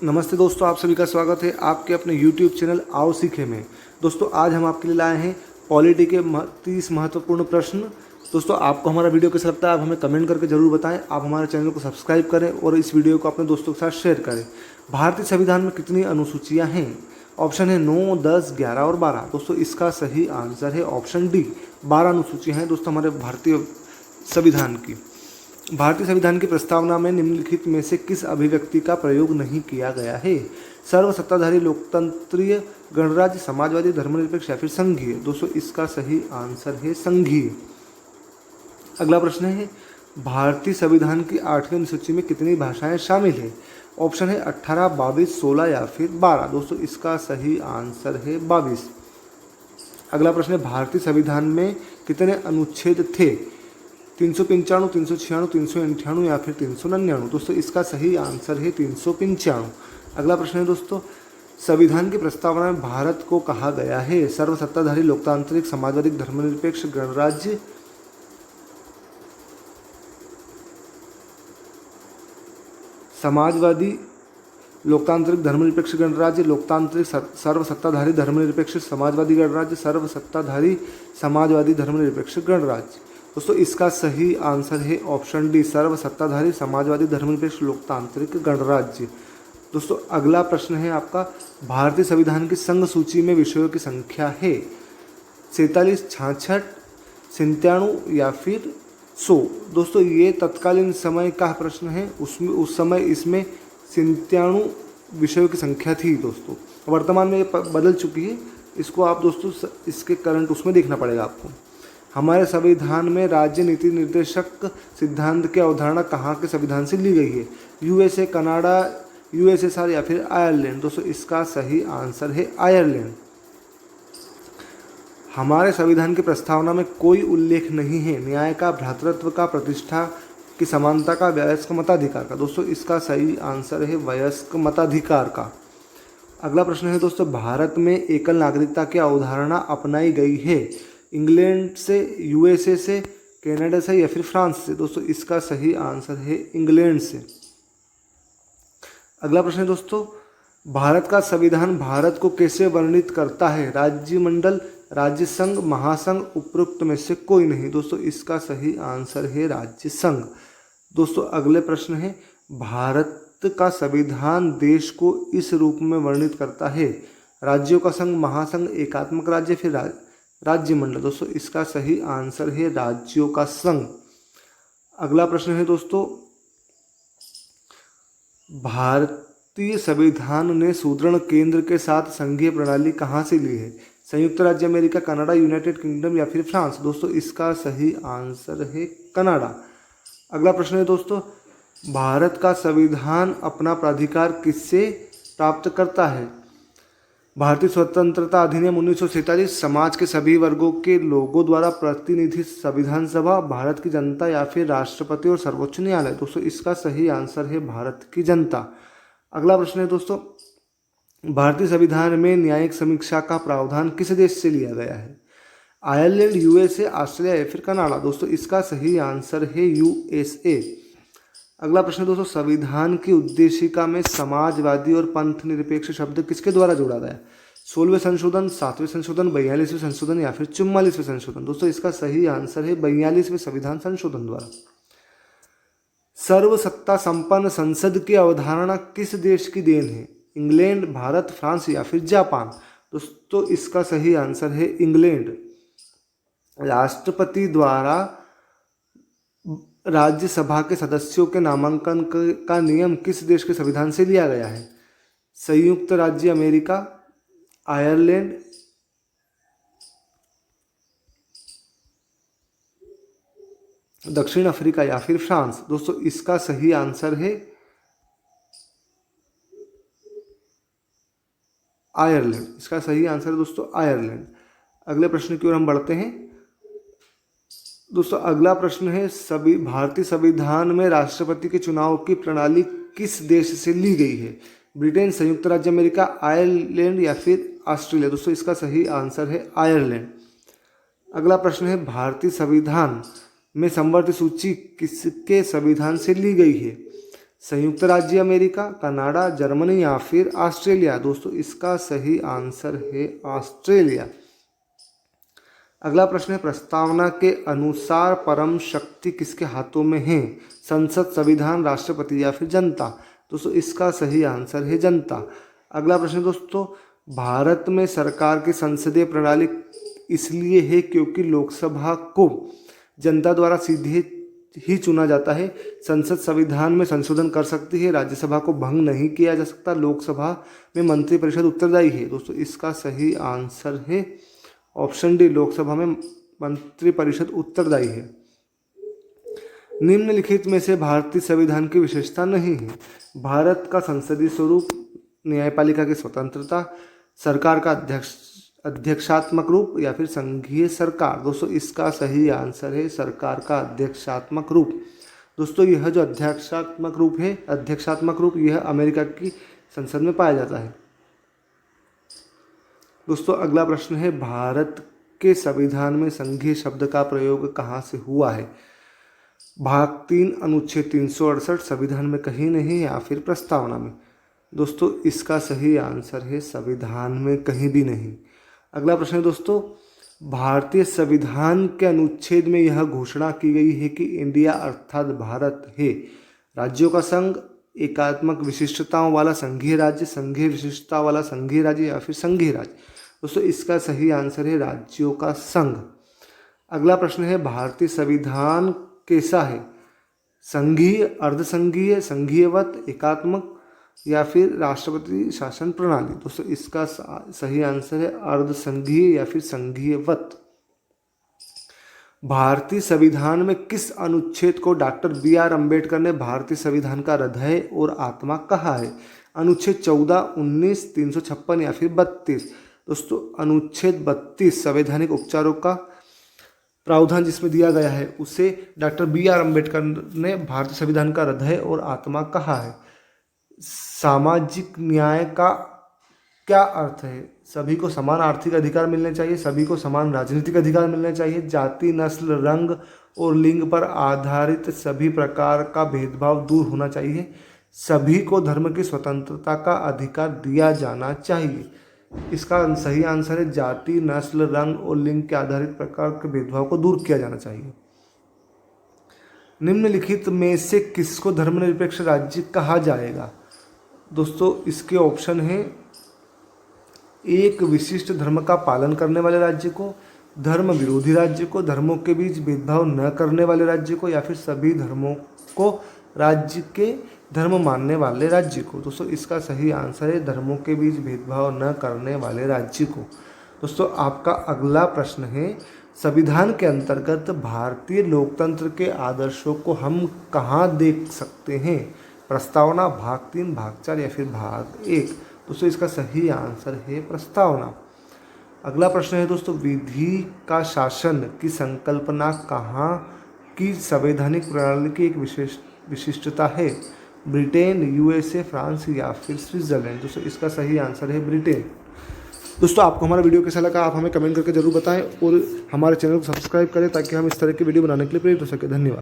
नमस्ते दोस्तों, आप सभी का स्वागत है आपके अपने YouTube चैनल आओ सीखे में। दोस्तों आज हम आपके लिए लाए हैं पॉलिटी के 30 महत्वपूर्ण प्रश्न। दोस्तों आपको हमारा वीडियो कैसा लगता है आप हमें कमेंट करके ज़रूर बताएं। आप हमारे चैनल को सब्सक्राइब करें और इस वीडियो को अपने दोस्तों के साथ शेयर करें। भारतीय संविधान में कितनी अनुसूचियाँ हैं? ऑप्शन है 9, 10, 11 और 12। दोस्तों इसका सही आंसर है ऑप्शन डी, 12 अनुसूचियाँ हैं दोस्तों हमारे भारतीय संविधान की। भारतीय संविधान की प्रस्तावना में निम्नलिखित में से किस अभिव्यक्ति का प्रयोग नहीं किया गया है? सर्वसत्ताधारी, लोकतंत्रीय, गणराज्य, समाजवादी, धर्मनिरपेक्ष या फिर संघीय। दोस्तों इसका सही आंसर है संघीय। अगला प्रश्न है भारतीय संविधान की 8वीं अनुसूची में कितनी भाषाएं शामिल है? ऑप्शन है 18, 22, 16 या फिर 12। दोस्तों इसका सही आंसर है 22। अगला प्रश्न है भारतीय संविधान में कितने अनुच्छेद थे? 395, 396, 398 या फिर 399। दोस्तों इसका सही आंसर है 395। अगला प्रश्न है दोस्तों संविधान की प्रस्तावना में भारत को कहा गया है सर्वसत्ताधारी, लोकतांत्रिक, समाजवादी, धर्मनिरपेक्ष, गणराज्य। समाजवादी, लोकतांत्रिक, धर्मनिरपेक्ष, गणराज्य, लोकतांत्रिक, सर्वसत्ताधारी, धर्मनिरपेक्ष, समाजवादी, गणराज्य, सर्वसत्ताधारी, समाजवादी, धर्मनिरपेक्ष, गणराज्य। दोस्तों इसका सही आंसर है ऑप्शन डी, सर्वसत्ताधारी, समाजवादी, धर्मनिरपेक्ष, लोकतांत्रिक, गणराज्य। दोस्तों अगला प्रश्न है आपका भारतीय संविधान की संघ सूची में विषयों की संख्या है 47, 66, 97 या फिर 100। दोस्तों ये तत्कालीन समय का प्रश्न है, उस समय इसमें 97 विषयों की संख्या थी। दोस्तों वर्तमान में ये बदल चुकी है, इसको आप दोस्तों इसके करंट उसमें देखना पड़ेगा आपको। हमारे संविधान में राज्य नीति निर्देशक सिद्धांत की अवधारणा कहाँ के संविधान से ली गई है? यूएसए, कनाडा, यूएसएसआर या फिर आयरलैंड। दोस्तों इसका सही आंसर है आयरलैंड। हमारे संविधान की प्रस्तावना में कोई उल्लेख नहीं है न्याय का, भ्रातृत्व का, प्रतिष्ठा की समानता का, वयस्क मताधिकार का। दोस्तों इसका सही आंसर है वयस्क मताधिकार का। अगला प्रश्न है दोस्तों भारत में एकल नागरिकता की अवधारणा अपनाई गई है इंग्लैंड से, यूएसए से, कनाडा से या फिर फ्रांस से? दोस्तों इसका सही आंसर है इंग्लैंड से। अगला प्रश्न है दोस्तों भारत का संविधान भारत को कैसे वर्णित करता है? राज्यमंडल, राज्य संघ, महासंघ, उपरोक्त में से कोई नहीं। दोस्तों इसका सही आंसर है राज्य संघ। दोस्तों अगले प्रश्न है भारत का संविधान देश को इस रूप में वर्णित करता है राज्यों का संघ, महासंघ, एकात्मक राज्य, फिर राज्यमंडल। दोस्तों इसका सही आंसर है राज्यों का संघ। अगला प्रश्न है दोस्तों भारतीय संविधान ने सुदृढ़ केंद्र के साथ संघीय प्रणाली कहाँ से ली है? संयुक्त राज्य अमेरिका, कनाडा, यूनाइटेड किंगडम या फिर फ्रांस? दोस्तों इसका सही आंसर है कनाडा। अगला प्रश्न है दोस्तों भारत का संविधान अपना प्राधिकार किससे प्राप्त करता है? भारतीय स्वतंत्रता अधिनियम 1947, समाज के सभी वर्गों के लोगों द्वारा प्रतिनिधित संविधान सभा, भारत की जनता या फिर राष्ट्रपति और सर्वोच्च न्यायालय? दोस्तों इसका सही आंसर है भारत की जनता। अगला प्रश्न है दोस्तों भारतीय संविधान में न्यायिक समीक्षा का प्रावधान किस देश से लिया गया है? आयरलैंड, यूएसए, ऑस्ट्रेलिया या फिर कनाडा? दोस्तों इसका सही आंसर है यूएसए। अगला प्रश्न दोस्तों संविधान की उद्देशिका में समाजवादी और पंथ निरपेक्ष शब्द किसके द्वारा जोड़ा गया? 16वें संशोधन, 7वें संशोधन, 42वें संशोधन या फिर 44वें संशोधन? दोस्तों इसका सही आंसर है 42वें संविधान संशोधन द्वारा। सर्वसत्ता संपन्न संसद की अवधारणा किस देश की देन है? इंग्लैंड, भारत, फ्रांस या फिर जापान? दोस्तों इसका सही आंसर है इंग्लैंड। राष्ट्रपति द्वारा राज्यसभा के सदस्यों के नामांकन का नियम किस देश के संविधान से लिया गया है? संयुक्त राज्य अमेरिका, आयरलैंड, दक्षिण अफ्रीका या फिर फ्रांस? दोस्तों इसका सही आंसर है आयरलैंड। इसका सही आंसर है दोस्तों आयरलैंड। अगले प्रश्न की ओर हम बढ़ते हैं दोस्तों। अगला प्रश्न है भारतीय संविधान में राष्ट्रपति के चुनाव की प्रणाली किस देश से ली गई है? ब्रिटेन, संयुक्त राज्य अमेरिका, आयरलैंड या फिर ऑस्ट्रेलिया? दोस्तों इसका सही आंसर है आयरलैंड। अगला प्रश्न है भारतीय संविधान में समवर्ती सूची किसके संविधान से ली गई है? संयुक्त राज्य अमेरिका, कनाडा, जर्मनी या फिर ऑस्ट्रेलिया। दोस्तों इसका सही आंसर है ऑस्ट्रेलिया। अगला प्रश्न है, प्रस्तावना के अनुसार परम शक्ति किसके हाथों में है? संसद, संविधान, राष्ट्रपति या फिर जनता। दोस्तों इसका सही आंसर है जनता। अगला प्रश्न है दोस्तों, भारत में सरकार की संसदीय प्रणाली इसलिए है क्योंकि लोकसभा को जनता द्वारा सीधे ही चुना जाता है। संसद संविधान में संशोधन कर सकती है, राज्यसभा को भंग नहीं किया जा सकता, लोकसभा में मंत्रिपरिषद उत्तरदायी है। दोस्तों इसका सही आंसर है ऑप्शन डी, लोकसभा में मंत्रिपरिषद उत्तरदायी है। निम्नलिखित में से भारतीय संविधान की विशेषता नहीं है। भारत का संसदीय स्वरूप, न्यायपालिका की स्वतंत्रता, सरकार का अध्यक्षात्मक रूप या फिर संघीय सरकार। दोस्तों इसका सही आंसर है सरकार का अध्यक्षात्मक रूप। दोस्तों यह जो अध्यक्षात्मक रूप यह अमेरिका की संसद में पाया जाता है। दोस्तों अगला प्रश्न है, भारत के संविधान में संघीय शब्द का प्रयोग कहाँ से हुआ है? भाग 3 अनुच्छेद 368 संविधान में कहीं नहीं या फिर प्रस्तावना में। दोस्तों इसका सही आंसर है संविधान में कहीं भी नहीं। अगला प्रश्न है दोस्तों, भारतीय संविधान के अनुच्छेद में यह घोषणा की गई है कि इंडिया अर्थात भारत है राज्यों का संघ, एकात्मक विशिष्टताओं वाला संघीय राज्य, संघीय विशिष्टता वाला संघीय राज्य या फिर संघीय राज्य। दोस्तों इसका सही आंसर है राज्यों का संघ। अगला प्रश्न है, भारतीय संविधान कैसा है? संघीय, अर्धसंघीय, संघीयवत, एकात्मक या फिर राष्ट्रपति शासन प्रणाली। दोस्तों इसका सही आंसर है अर्धसंघीय या फिर संघीयवत। भारतीय संविधान में किस अनुच्छेद को डॉक्टर BR अम्बेडकर ने भारतीय संविधान का हृदय और आत्मा कहा है? अनुच्छेद 14, 19, 356 या फिर 32। दोस्तों अनुच्छेद 32 संवैधानिक उपचारों का प्रावधान जिसमें दिया गया है उसे डॉक्टर BR अम्बेडकर ने भारतीय संविधान का हृदय और आत्मा कहा है। सामाजिक न्याय का क्या अर्थ है? सभी को समान आर्थिक अधिकार मिलने चाहिए, सभी को समान राजनीतिक अधिकार मिलने चाहिए, जाति, नस्ल, रंग और लिंग पर आधारित सभी प्रकार का भेदभाव दूर होना चाहिए, सभी को धर्म की स्वतंत्रता का अधिकार दिया जाना चाहिए। इसका सही आंसर है जाति, नस्ल, रंग और लिंग के आधारित प्रकार के भेदभाव को दूर किया जाना चाहिए। निम्नलिखित में से किसको धर्मनिरपेक्ष राज्य कहा जाएगा? दोस्तों इसके ऑप्शन है, एक विशिष्ट धर्म का पालन करने वाले राज्य को, धर्म विरोधी राज्य को, धर्मों के बीच भेदभाव न करने वाले राज्य को या फिर सभी धर्मों को राज्य के धर्म मानने वाले राज्य को। दोस्तों इसका सही आंसर है धर्मों के बीच भेदभाव न करने वाले राज्य को। दोस्तों आपका अगला प्रश्न है, संविधान के अंतर्गत भारतीय लोकतंत्र के आदर्शों को हम कहाँ देख सकते हैं? प्रस्तावना, भाग 3, भाग 4 या फिर भाग 1। दोस्तों इसका सही आंसर है प्रस्तावना। अगला प्रश्न है दोस्तों, विधि का शासन की संकल्पना कहाँ की संवैधानिक प्रणाली की एक विशिष्टता है? ब्रिटेन, USA, फ्रांस या फिर स्विट्जरलैंड। दोस्तों इसका सही आंसर है ब्रिटेन। दोस्तों आपको हमारा वीडियो कैसा लगा आप हमें कमेंट करके जरूर बताएं और हमारे चैनल को सब्सक्राइब करें ताकि हम इस तरह की वीडियो बनाने के लिए प्रेरित हो सके। धन्यवाद।